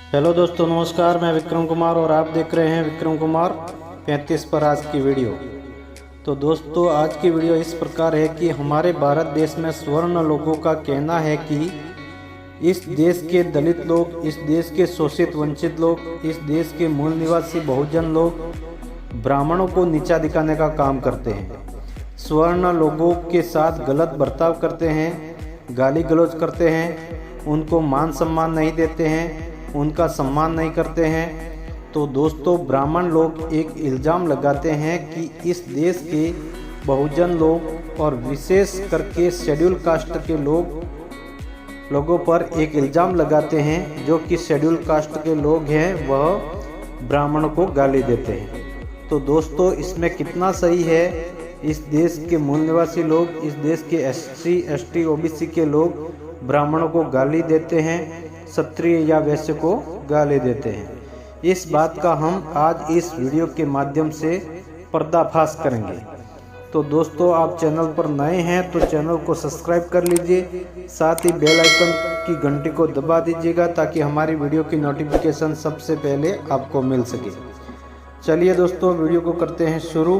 Hello दोस्तों, नमस्कार। मैं विक्रम कुमार और आप देख रहे हैं विक्रम कुमार 35 पर आज की वीडियो। तो दोस्तों, आज की वीडियो इस प्रकार है कि हमारे भारत देश में स्वर्ण लोगों का कहना है कि इस देश के दलित लोग, इस देश के शोषित वंचित लोग, इस देश के मूल निवासी बहुजन लोग ब्राह्मणों को नीचा दिखाने का काम करते हैं। स्वर्ण लोगों के साथ गलत बर्ताव करते हैं, गाली गलौज करते हैं, उनको मान सम्मान नहीं देते हैं, उनका सम्मान नहीं करते हैं। तो दोस्तों, ब्राह्मण लोग एक इल्ज़ाम लगाते हैं कि इस देश के बहुजन लोग और विशेष करके शेड्यूल कास्ट के लोगों पर एक इल्ज़ाम लगाते हैं, जो कि शेड्यूल कास्ट के लोग हैं वह ब्राह्मणों को गाली देते हैं। तो दोस्तों, इसमें कितना सही है? इस देश के मूल निवासी लोग, इस देश के SC ST OBC के लोग ब्राह्मणों को गाली देते हैं, क्षत्रिय या वैश्य को गाली देते हैं। इस बात का हम आज इस वीडियो के माध्यम से पर्दाफाश करेंगे। तो दोस्तों, आप चैनल पर नए हैं तो चैनल को सब्सक्राइब कर लीजिए, साथ ही बेल आइकन की घंटी को दबा दीजिएगा ताकि हमारी वीडियो की नोटिफिकेशन सबसे पहले आपको मिल सके। चलिए दोस्तों, वीडियो को करते हैं शुरू।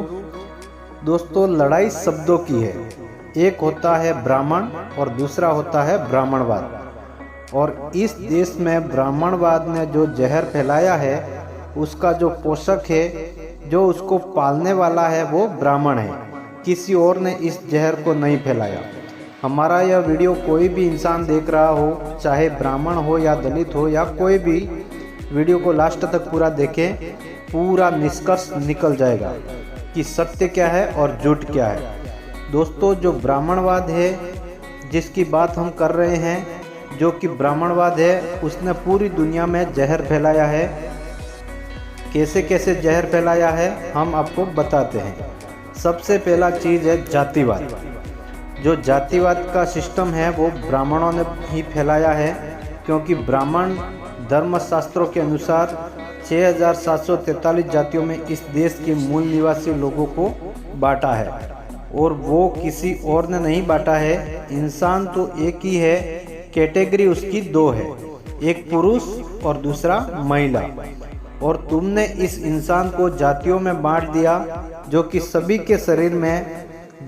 दोस्तों, लड़ाई शब्दों की है। एक होता है ब्राह्मण और दूसरा होता है ब्राह्मणवाद। और इस देश में ब्राह्मणवाद ने जो जहर फैलाया है, उसका जो पोषक है, जो उसको पालने वाला है, वो ब्राह्मण है। किसी और ने इस जहर को नहीं फैलाया। हमारा यह वीडियो कोई भी इंसान देख रहा हो, चाहे ब्राह्मण हो या दलित हो या कोई भी, वीडियो को लास्ट तक पूरा देखें, पूरा निष्कर्ष निकल जाएगा कि सत्य क्या है और झूठ क्या है। दोस्तों, जो ब्राह्मणवाद है, जिसकी बात हम कर रहे हैं, जो कि ब्राह्मणवाद है, उसने पूरी दुनिया में जहर फैलाया है। कैसे कैसे जहर फैलाया है हम आपको बताते हैं। सबसे पहला चीज़ है जातिवाद। जो जातिवाद का सिस्टम है वो ब्राह्मणों ने ही फैलाया है, क्योंकि ब्राह्मण धर्मशास्त्रों के अनुसार 6743 जातियों में इस देश के मूल निवासी लोगों को बांटा है, और वो किसी और ने नहीं बांटा है। इंसान तो एक ही है, कैटेगरी उसकी दो है, एक पुरुष और दूसरा महिला। और तुमने इस इंसान को जातियों में बांट दिया, जो कि सभी के शरीर में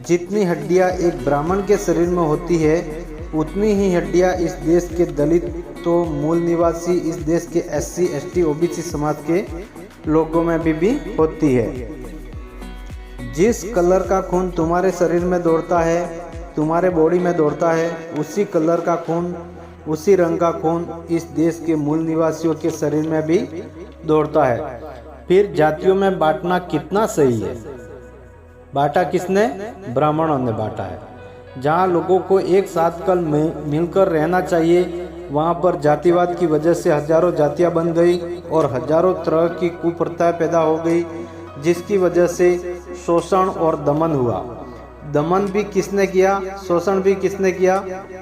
जितनी हड्डियां एक ब्राह्मण के शरीर में होती है, उतनी ही हड्डियां इस देश के दलित तो मूल निवासी, इस देश के SC ST OBC समाज के लोगों में भी होती है। जिस कलर का खून तुम्हारे शरीर में दौड़ता है, तुम्हारे बॉडी में दौड़ता है, उसी कलर का खून, उसी रंग का खून इस देश के मूल निवासियों के शरीर में भी दौड़ता है। फिर जातियों में बांटना कितना सही है? बांटा किसने? ब्राह्मणों ने बांटा है। जहाँ लोगों को एक साथ कल मिलकर रहना चाहिए, वहाँ पर जातिवाद की वजह से हजारों जातियाँ बन गई और हजारों तरह की कुप्रथाएं पैदा हो गई, जिसकी वजह से शोषण और दमन हुआ। दमन भी किसने किया, शोषण भी किसने किया?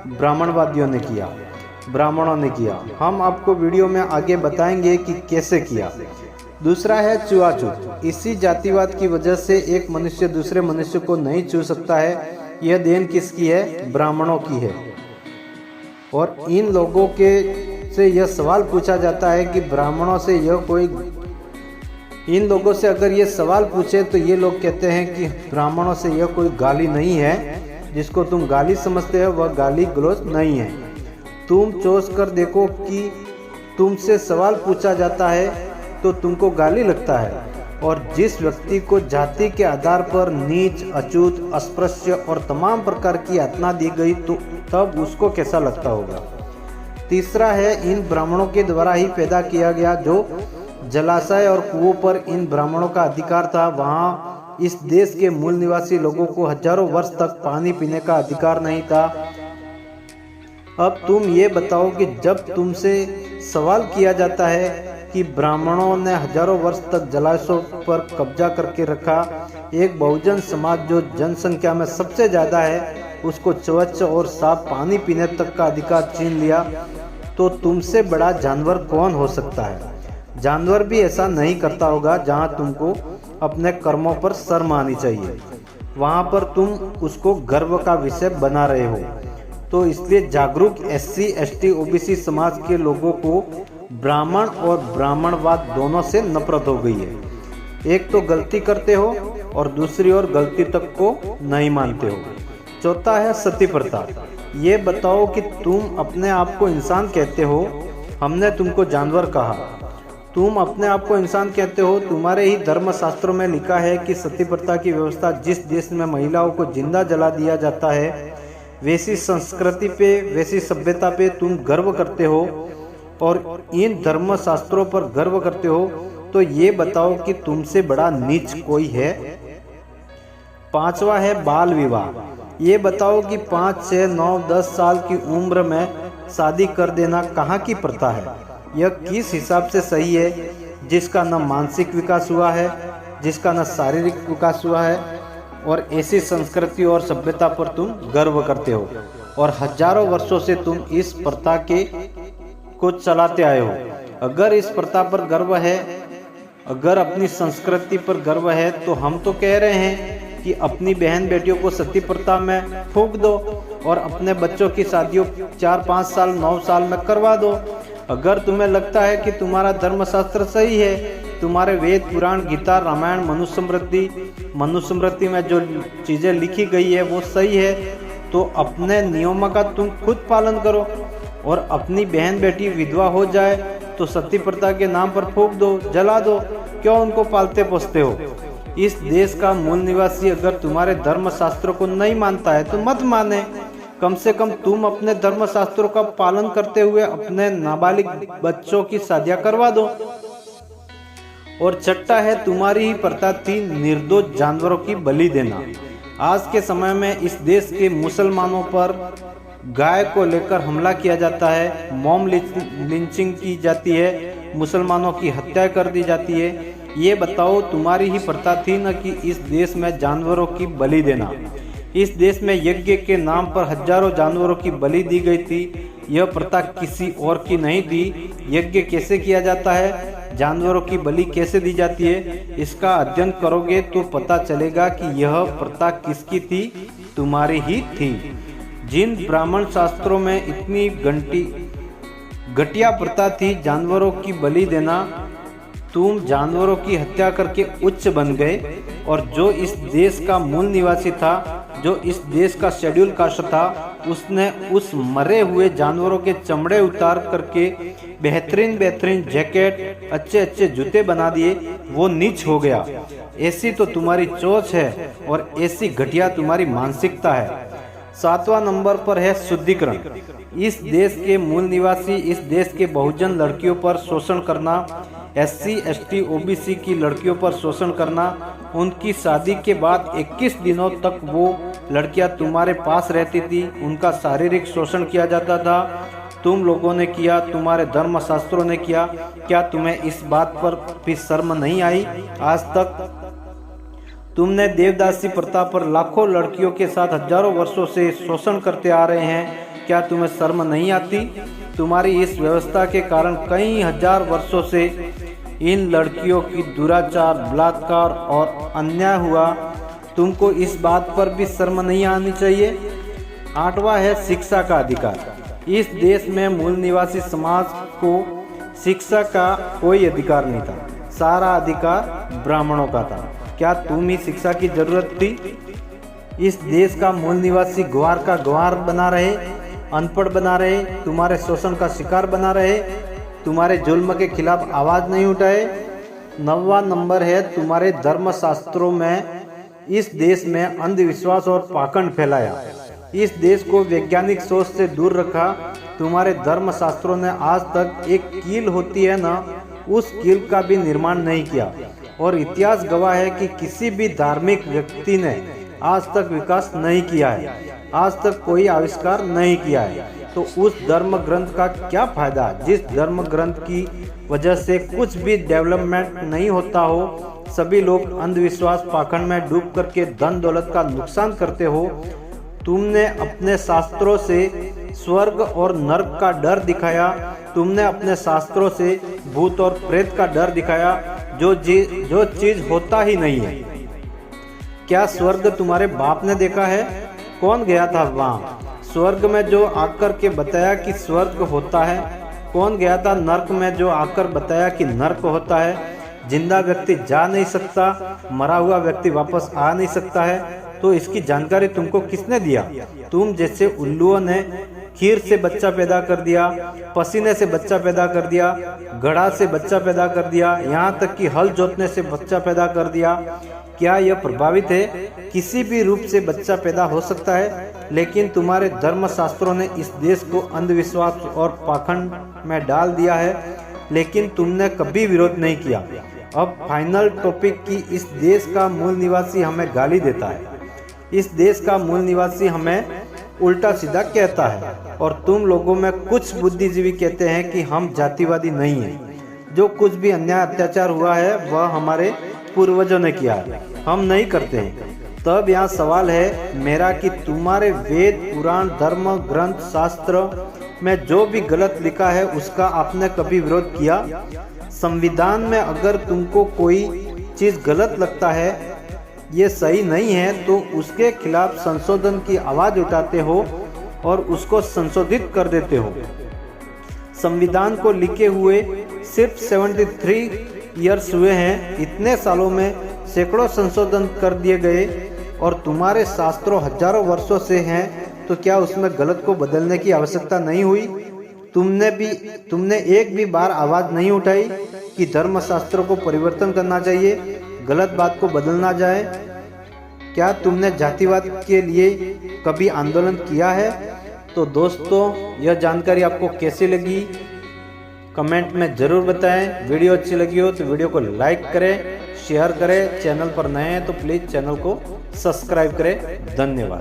ब्राह्मणवादियों ने किया, ब्राह्मणों ने किया। हम आपको वीडियो में आगे बताएंगे कि कैसे किया। दूसरा है छुआछूत। इसी जातिवाद की वजह से एक मनुष्य दूसरे मनुष्य को नहीं छू सकता है। यह देन किसकी है? ब्राह्मणों की है। और इन लोगों के से यह सवाल पूछा जाता है कि ब्राह्मणों से यह कोई, इन लोगों से अगर ये सवाल पूछे तो ये लोग कहते हैं कि ब्राह्मणों से यह कोई गाली नहीं है, जिसको तुम गाली समझते हो वह गाली गलौज नहीं है। तुम सोच कर देखो कि तुमसे सवाल पूछा जाता है तो तुमको गाली लगता है, और जिस व्यक्ति को जाति के आधार पर नीच, अछूत, अस्पृश्य और तमाम प्रकार की यातना दी गई तो तब उसको कैसा लगता होगा। तीसरा है, इन ब्राह्मणों के द्वारा ही पैदा किया गया जो जलाशय और कुओं पर इन ब्राह्मणों का अधिकार था, वहाँ इस देश के मूल निवासी लोगों को हजारों वर्ष तक पानी पीने का अधिकार नहीं था। अब तुम ये बताओ कि जब तुमसे सवाल किया जाता है कि ब्राह्मणों ने हजारों वर्ष तक जलाशयों पर कब्जा करके रखा, एक बहुजन समाज जो जनसंख्या में सबसे ज़्यादा है, उसको स्वच्छ और साफ पानी पीने तक का अधिकार छीन लिया, तो तुमसे बड़ा जानवर कौन हो सकता है? जानवर भी ऐसा नहीं करता होगा। जहाँ तुमको अपने कर्मों पर शर्म आनी चाहिए, वहाँ पर तुम उसको गर्व का विषय बना रहे हो। तो इसलिए जागरूक SC ST OBC समाज के लोगों को ब्राह्मण और ब्राह्मणवाद दोनों से नफरत हो गई है। एक तो गलती करते हो और दूसरी ओर गलती तक को नहीं मानते हो। चौथा है सती प्रथा। ये बताओ कि तुम अपने आप को इंसान कहते हो, हमने तुमको जानवर कहा। तुम अपने आप को इंसान कहते हो, तुम्हारे ही धर्मशास्त्रों में लिखा है कि सती प्रथा की व्यवस्था जिस देश में महिलाओं को जिंदा जला दिया जाता है, वैसी संस्कृति पे, वैसी सभ्यता पे तुम गर्व करते हो और इन धर्मशास्त्रों पर गर्व करते हो, तो ये बताओ कि तुमसे बड़ा नीच कोई है। पांचवा है बाल विवाह। ये बताओ कि 5, 6, 9, 10 साल की उम्र में शादी कर देना कहाँ की प्रथा है। यह किस हिसाब से सही है, जिसका न मानसिक विकास हुआ है, जिसका न शारीरिक विकास हुआ है, और ऐसी संस्कृति और सभ्यता पर तुम गर्व करते हो और हजारों वर्षों से तुम इस प्रथा को चलाते आए हो। अगर इस प्रथा पर गर्व है, अगर अपनी संस्कृति पर गर्व है, तो हम तो कह रहे हैं कि अपनी बहन बेटियों को सती प्रथा में फूंक दो और अपने बच्चों की शादियों 4, 5 साल, 9 साल में करवा दो। अगर तुम्हें लगता है कि तुम्हारा धर्मशास्त्र सही है, तुम्हारे वेद, पुराण, गीता, रामायण, मनुस्मृति में जो चीज़ें लिखी गई है वो सही है, तो अपने नियमों का तुम खुद पालन करो। और अपनी बहन बेटी विधवा हो जाए तो सती प्रथा के नाम पर फूंक दो, जला दो। क्यों उनको पालते पोसते हो। इस देश का मूल निवासी अगर तुम्हारे धर्मशास्त्रों को नहीं मानता है तो मत माने। कम से कम तुम अपने धर्मशास्त्रों का पालन करते हुए अपने नाबालिग बच्चों की शादियां करवा दो। और छठा है तुम्हारी ही प्रथा थी निर्दोष जानवरों की बलि देना। आज के समय में इस देश के मुसलमानों पर गाय को लेकर हमला किया जाता है, मॉब लिंचिंग की जाती है, मुसलमानों की हत्या कर दी जाती है। ये बताओ तुम्हारी ही प्रथा थी न कि इस देश में जानवरों की बलि देना। इस देश में यज्ञ के नाम पर हजारों जानवरों की बलि दी गई थी। यह प्रथा किसी और की नहीं थी। यज्ञ कैसे किया जाता है, जानवरों की बलि कैसे दी जाती है, इसका अध्ययन करोगे तो पता चलेगा कि यह प्रथा किसकी थी, तुम्हारी ही थी। जिन ब्राह्मण शास्त्रों में इतनी घटिया प्रथा थी जानवरों की बलि देना, तुम जानवरों की हत्या करके उच्च बन गए। और जो इस देश का मूल निवासी था, जो इस देश का शेड्यूल कास्ट था, उसने उस मरे हुए जानवरों के चमड़े उतार करके बेहतरीन जैकेट, अच्छे जूते बना दिए। वो नीच हो गया। ऐसी तो तुम्हारी सोच है और ऐसी घटिया तुम्हारी मानसिकता है। 7वां नंबर पर है शुद्धिकरण। इस देश के मूल निवासी, इस देश के बहुजन लड़कियों पर शोषण करना, SC, ST, OBC की लड़कियों पर शोषण करना, उनकी शादी के बाद 21 दिनों तक वो लड़कियां तुम्हारे पास रहती थी, उनका शारीरिक शोषण किया जाता था। तुम लोगों ने किया, तुम्हारे धर्मशास्त्रों ने किया। क्या तुम्हें इस बात पर भी शर्म नहीं आई? आज तक तुमने देवदासी प्रथा पर लाखों लड़कियों के साथ हजारों वर्षों से शोषण करते आ रहे हैं। क्या तुम्हें शर्म नहीं आती? तुम्हारी इस व्यवस्था के कारण कई हजार वर्षों से इन लड़कियों की दुराचार, बलात्कार और अन्याय हुआ। तुमको इस बात पर भी शर्म नहीं आनी चाहिए। 8वां है शिक्षा का अधिकार। इस देश में मूल निवासी समाज को शिक्षा का कोई अधिकार नहीं था, सारा अधिकार ब्राह्मणों का था। क्या तुम ही शिक्षा की जरूरत थी? इस देश का मूल निवासी ग्वार का ग्वार बना रहे, अनपढ़ बना रहे, तुम्हारे शोषण का शिकार बना रहे, तुम्हारे जुल्म के खिलाफ आवाज नहीं उठाए। 9वां नंबर है तुम्हारे धर्मशास्त्रों में इस देश में अंधविश्वास और पाखंड फैलाया। इस देश को वैज्ञानिक सोच से दूर रखा। तुम्हारे धर्मशास्त्रों ने आज तक एक कील होती है ना, उस कील का भी निर्माण नहीं किया। और इतिहास गवाह है कि किसी भी धार्मिक व्यक्ति ने आज तक विकास नहीं किया है, आज तक कोई आविष्कार नहीं किया है। तो उस धर्म ग्रंथ का क्या फायदा जिस धर्म ग्रंथ की वजह से कुछ भी डेवलपमेंट नहीं होता हो। सभी लोग अंधविश्वास पाखंड में डूब करके धन दौलत का नुकसान करते हो। तुमने अपने शास्त्रों से स्वर्ग और नरक का डर दिखाया। तुमने अपने शास्त्रों से भूत और प्रेत का डर दिखाया, जो चीज होता ही नहीं है। क्या स्वर्ग तुम्हारे बाप ने देखा है? कौन गया था वहाँ? स्वर्ग में जो आकर के बताया कि स्वर्ग होता है, कौन गया था नर्क में जो आकर बताया कि नर्क होता है, जिंदा व्यक्ति जा नहीं सकता, मरा हुआ व्यक्ति वापस आ नहीं सकता है। तो इसकी जानकारी तुमको किसने दिया? तुम जैसे उल्लुओं ने खीर से बच्चा पैदा कर दिया, पसीने से बच्चा पैदा कर दिया, घड़ा से बच्चा पैदा कर दिया, यहाँ तक कि हल जोतने से बच्चा पैदा कर दिया। क्या यह प्रभावित है? किसी भी रूप से बच्चा पैदा हो सकता है, लेकिन तुम्हारे धर्मशास्त्रों ने इस देश को अंधविश्वास और पाखंड में डाल दिया है, लेकिन तुमने कभी विरोध नहीं किया। अब फाइनल टॉपिक कि इस देश का मूल निवासी हमें गाली देता है, इस देश का मूल निवासी हमें उल्टा सीधा कहता है, और तुम लोगों में कुछ बुद्धिजीवी कहते हैं कि हम जातिवादी नहीं हैं। जो कुछ भी अन्याय अत्याचार हुआ है वह हमारे पूर्वजों ने किया है, हम नहीं करते हैं। तब यहाँ सवाल है मेरा कि तुम्हारे वेद पुराण धर्म ग्रंथ शास्त्र में जो भी गलत लिखा है उसका आपने कभी विरोध किया? संविधान में अगर तुमको कोई चीज़ गलत लगता है, ये सही नहीं है, तो उसके खिलाफ संशोधन की आवाज़ उठाते हो और उसको संशोधित कर देते हो। संविधान को लिखे हुए सिर्फ 73 ईयर्स हुए हैं, इतने सालों में सैकड़ों संशोधन कर दिए गए और तुम्हारे शास्त्रों हजारों वर्षों से हैं, तो क्या उसमें गलत को बदलने की आवश्यकता नहीं हुई? तुमने एक भी बार आवाज़ नहीं उठाई कि धर्मशास्त्रों को परिवर्तन करना चाहिए, गलत बात को बदलना जाए। क्या तुमने जातिवाद के लिए कभी आंदोलन किया है? तो दोस्तों, यह जानकारी आपको कैसी लगी कमेंट में ज़रूर बताएं। वीडियो अच्छी लगी हो तो वीडियो को लाइक करें, शेयर करें। चैनल पर नए हैं तो प्लीज़ चैनल को सब्सक्राइब करें। धन्यवाद।